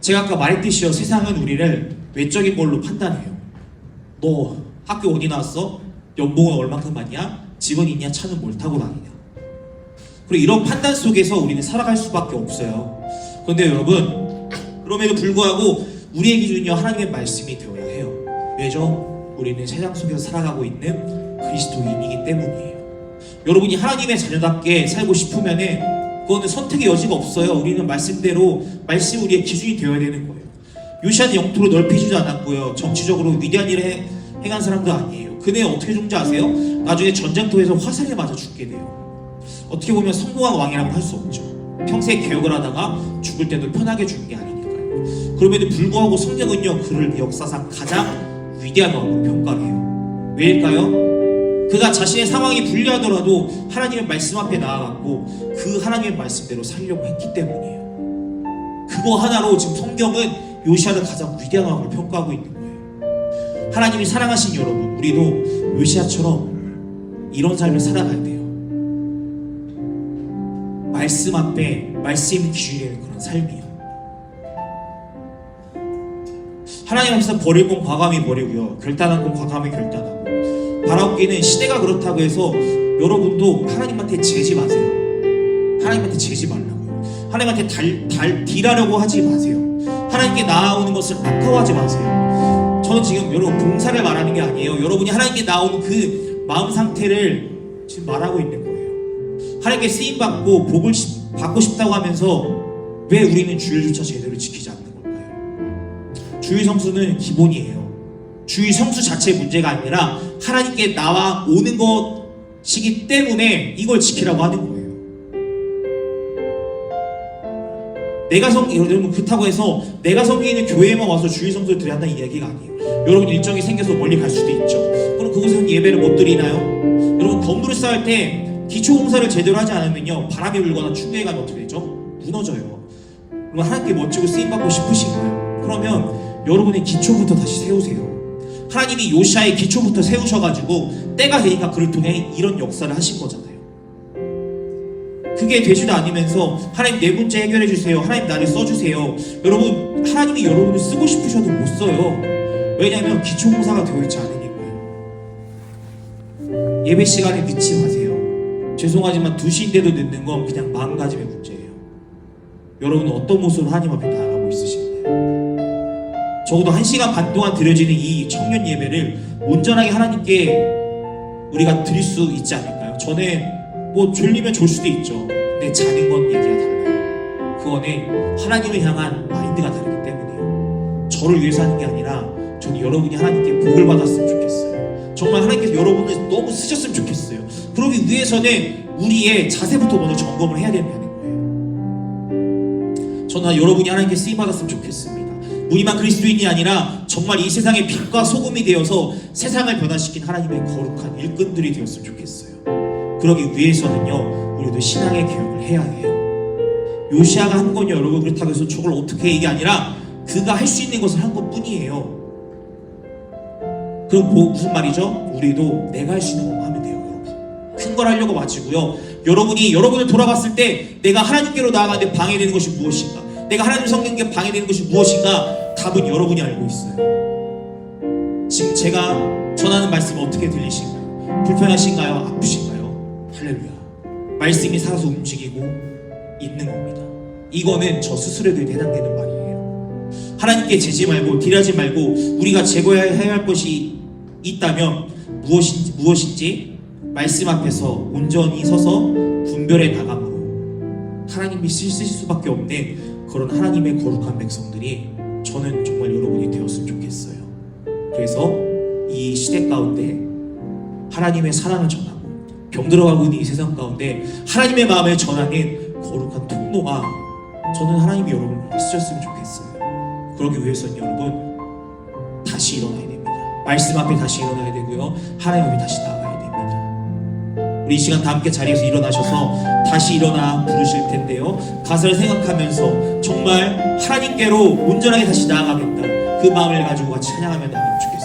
제가 아까 말했듯이요, 세상은 우리를 외적인 걸로 판단해요. 너 학교 어디 나왔어? 연봉은 얼마큼 받냐? 집은 있냐? 차는 뭘 타고 다니냐? 그리고 이런 판단 속에서 우리는 살아갈 수밖에 없어요. 그런데 여러분, 그럼에도 불구하고 우리의 기준은요, 하나님의 말씀이 되어야 해요. 왜죠? 우리는 세상 속에서 살아가고 있는 그리스도인이기 때문이에요. 여러분이 하나님의 자녀답게 살고 싶으면은 그거는 선택의 여지가 없어요. 우리는 말씀대로 말씀이 우리의 기준이 되어야 되는 거예요. 요시아는 영토로 넓히지도 않았고요, 정치적으로 위대한 일을 행한 사람도 아니에요. 그네 어떻게 죽는지 아세요? 나중에 전쟁터에서 화살에 맞아 죽게 돼요. 어떻게 보면 성공한 왕이라고 할 수 없죠. 평생 개혁을 하다가 죽을 때도 편하게 죽은 게 아니니까요. 그럼에도 불구하고 성경은요, 그를 역사상 가장 위대한 왕으로 평가를 해요. 왜일까요? 그가 자신의 상황이 불리하더라도 하나님의 말씀 앞에 나아갔고 그 하나님의 말씀대로 살려고 했기 때문이에요. 그거 하나로 지금 성경은 요시아를 가장 위대한 왕으로 평가하고 있는 거예요. 하나님이 사랑하신 여러분, 우리도 요시아처럼 이런 삶을 살아가야 돼요. 말씀 앞에 말씀이 기준이 되는 그런 삶이에요. 하나님 앞에서 버릴 건 과감히 버리고요, 결단한 건 과감히 결단하고, 바라옵기는 시대가 그렇다고 해서 여러분도 하나님한테 재지 마세요. 하나님한테 재지 말라고요. 하나님한테 딜하려고 하지 마세요. 하나님께 나아오는 것을 아까워하지 마세요. 저는 지금 여러분 봉사를 말하는 게 아니에요. 여러분이 하나님께 나오는 그 마음 상태를 지금 말하고 있는 거예요. 하나님께 쓰임받고 복을 받고 싶다고 하면서 왜 우리는 주일조차 제대로 지키지 않는 걸까요? 주일 성수는 기본이에요. 주의 성수 자체의 문제가 아니라 하나님께 나와 오는 것이기 때문에 이걸 지키라고 하는 거예요. 여러분 그렇다고 해서 내가 섬기는 교회에만 와서 주의 성수를 드려야 한다는 이야기가 아니에요. 여러분 일정이 생겨서 멀리 갈 수도 있죠. 그럼 그곳에서는 예배를 못 드리나요? 여러분 건물을 쌓을 때 기초공사를 제대로 하지 않으면요, 바람이 불거나 추위에 가면 어떻게 되죠? 무너져요. 그럼 하나님께 멋지고 쓰임받고 싶으신가요? 그러면 여러분의 기초부터 다시 세우세요. 하나님이 요시아의 기초부터 세우셔가지고 때가 되니까 그를 통해 이런 역사를 하신 거잖아요. 그게 되지도 않으면서 하나님 내 문제 해결해 주세요, 하나님 나를 써주세요. 여러분, 하나님이 여러분을 쓰고 싶으셔도 못 써요. 왜냐하면 기초공사가 되어있지 않으니까요. 예배 시간에 늦지 마세요. 죄송하지만 2시인데도 늦는 건 그냥 마음가짐의 문제예요. 여러분은 어떤 모습으로 하나님 앞에 나아가고 있으신가요? 적어도 1시간 반 동안 드려지는 이 청년 예배를 온전하게 하나님께 우리가 드릴 수 있지 않을까요? 저는 뭐 졸리면 졸 수도 있죠. 근데 자는 건 얘기가 달라요. 그거는 하나님을 향한 마인드가 다르기 때문이에요. 저를 위해서 하는 게 아니라 저는 여러분이 하나님께 복을 받았으면 좋겠어요. 정말 하나님께서 여러분을 너무 쓰셨으면 좋겠어요. 그러기 위해서는 우리의 자세부터 먼저 점검을 해야 된다는 거예요. 저는 여러분이 하나님께 쓰임받았으면 좋겠습니다. 우리만 그리스도인이 아니라 정말 이 세상의 빛과 소금이 되어서 세상을 변화시킨 하나님의 거룩한 일꾼들이 되었으면 좋겠어요. 그러기 위해서는요, 우리도 신앙의 개혁을 해야 해요. 요시아가 한 건요, 여러분 그렇다고 해서 저걸 어떻게 해, 이게 아니라 그가 할 수 있는 것을 한 것뿐이에요. 그럼 무슨 말이죠? 우리도 내가 할 수 있는 것만 하면 돼요. 큰 걸 하려고 마치고요, 여러분을 돌아봤을 때 내가 하나님께로 나아가는데 방해되는 것이 무엇인가, 내가 하나님 성경에 방해되는 것이 무엇인가, 답은 여러분이 알고 있어요. 지금 제가 전하는 말씀이 어떻게 들리신가요? 불편하신가요? 아프신가요? 할렐루야. 말씀이 살아서 움직이고 있는 겁니다. 이거는 저 스스로에도 해당되는 말이에요. 하나님께 재지 말고 딜하지 말고 우리가 제거해야 할 것이 있다면 무엇인지 말씀 앞에서 온전히 서서 분별해 나감으로 하나님이 쓰실 수밖에 없는 그런 하나님의 거룩한 백성들이 저는 정말 여러분이 되었으면 좋겠어요. 그래서 이 시대 가운데 하나님의 사랑을 전하고 병들어가고 있는 이 세상 가운데 하나님의 마음을 전하는 거룩한 통로가 저는 하나님이 여러분을 쓰셨으면 좋겠어요. 그러기 위해서는 여러분 다시 일어나야 됩니다. 말씀 앞에 다시 일어나야 되고요, 하나님 앞에 다시 나아가야 됩니다. 우리 이 시간 다 함께 자리에서 일어나셔서 다시 일어나 부르실 텐데요, 가사를 생각하면서 정말 하나님께로 온전하게 다시 나아가겠다, 그 마음을 가지고 같이 찬양하며 나가면 좋겠습니다.